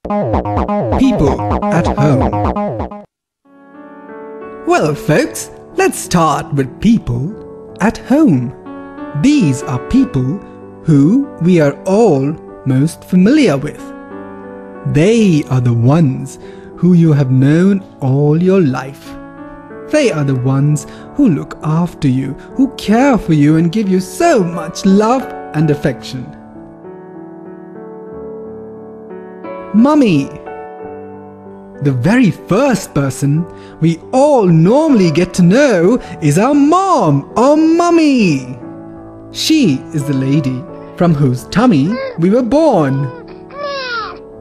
People at home. Well, folks, let's start with people at home. These are people who we are all most familiar with. They are the ones who you have known all your life. They are the ones who look after you, who care for you and give you so much love and affection. Mummy. The very first person we all normally get to know is our mom or mummy. She is the lady from whose tummy we were born.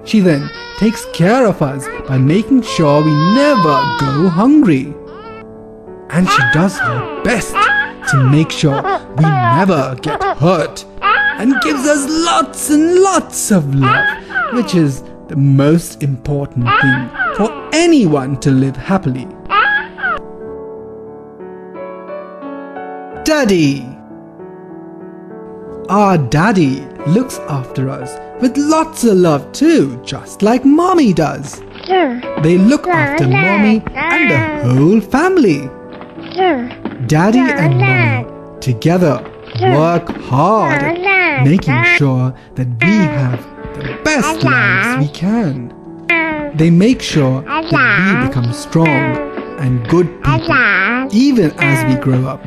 She then takes care of us by making sure we never go hungry. And she does her best to make sure we never get hurt and gives us lots and lots of love, which is the most important thing for anyone to live happily. Daddy. Our daddy looks after us with lots of love too, just like mommy does. They look after mommy and the whole family. Daddy and mommy together work hard at making sure that we have the best lives we can. They make sure that we become strong and good people even as we grow up.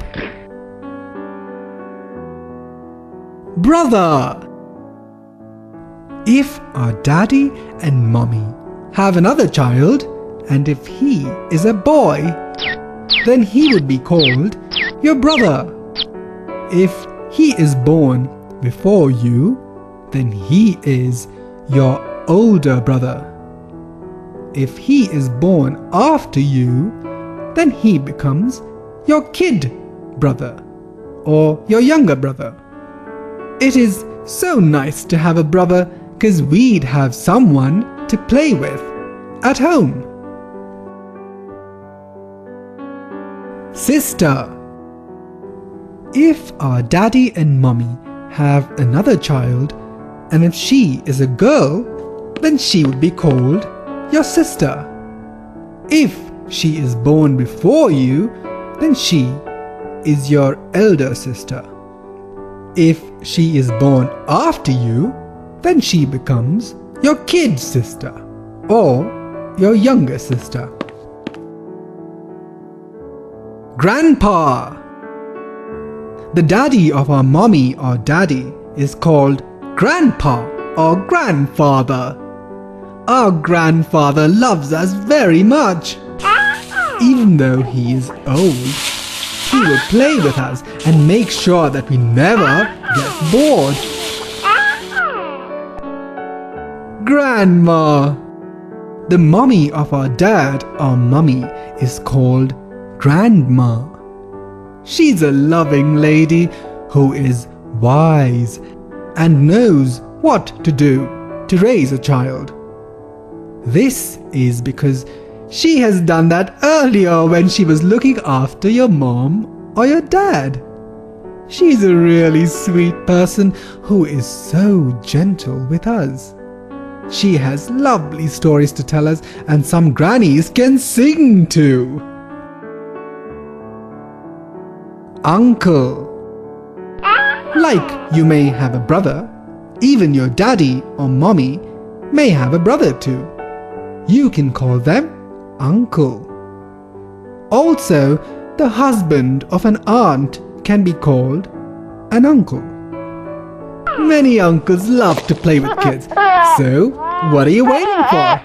Brother. If our daddy and mommy have another child, and if he is a boy, then he would be called your brother. If he is born before you, then he is your older brother. If he is born after you, then he becomes your kid brother or your younger brother. It is so nice to have a brother because we'd have someone to play with at home. Sister. If our daddy and mommy have another child, and if she is a girl, then she would be called your sister. If she is born before you, then she is your elder sister. If she is born after you, then she becomes your kid sister or your younger sister. Grandpa. The daddy of our mommy or daddy is called grandpa or grandfather. Our grandfather loves us very much. Even though he is old, he will play with us and make sure that we never get bored. Grandma. The mommy of our dad or mummy is called grandma. She's a loving lady who is wise and knows what to do to raise a child. This is because she has done that earlier when she was looking after your mom or your dad. She's a really sweet person who is so gentle with us. She has lovely stories to tell us, and some grannies can sing too. Uncle. Like you may have a brother, even your daddy or mommy may have a brother too. You can call them uncle. Also, the husband of an aunt can be called an uncle. Many uncles love to play with kids, so what are you waiting for?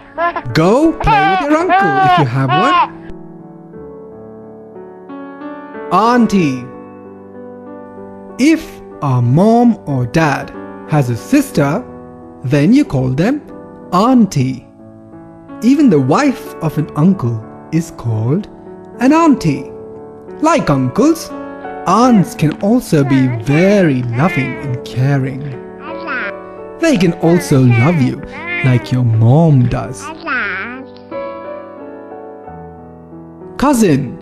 Go play with your uncle if you have one. Auntie. If our mom or dad has a sister, then you call them auntie. Even the wife of an uncle is called an auntie. Like uncles, aunts can also be very loving and caring. They can also love you like your mom does. Cousin.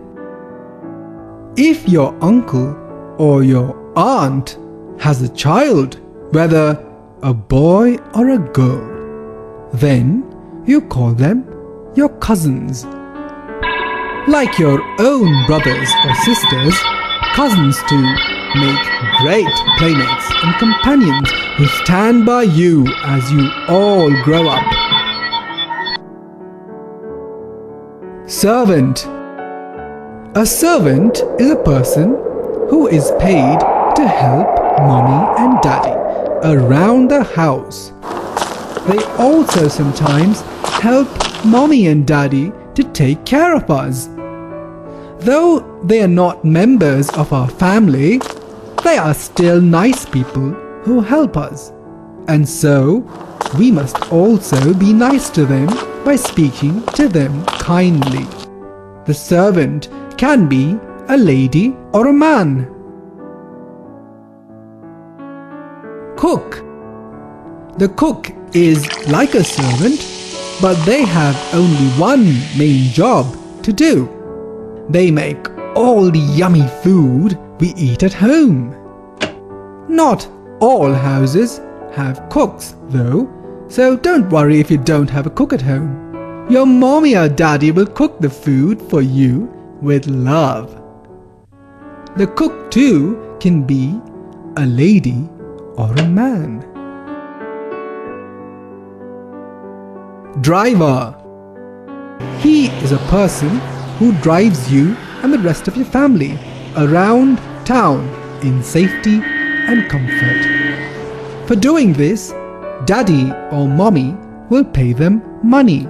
If your uncle or your aunt has a child, whether a boy or a girl, then you call them your cousins. Like your own brothers or sisters, cousins too make great playmates and companions who stand by you as you all grow up. Servant. A servant is a person who is paid to help mommy and daddy around the house. They also sometimes help mommy and daddy to take care of us. Though they are not members of our family, they are still nice people who help us. And so, we must also be nice to them by speaking to them kindly. The servant can be a lady or a man. Cook. The cook is like a servant, but they have only one main job to do. They make all the yummy food we eat at home. Not all houses have cooks though, so don't worry if you don't have a cook at home. Your mommy or daddy will cook the food for you with love. The cook too can be a lady or a man. Driver. He is a person who drives you and the rest of your family around town in safety and comfort. For doing this, daddy or mommy will pay them money.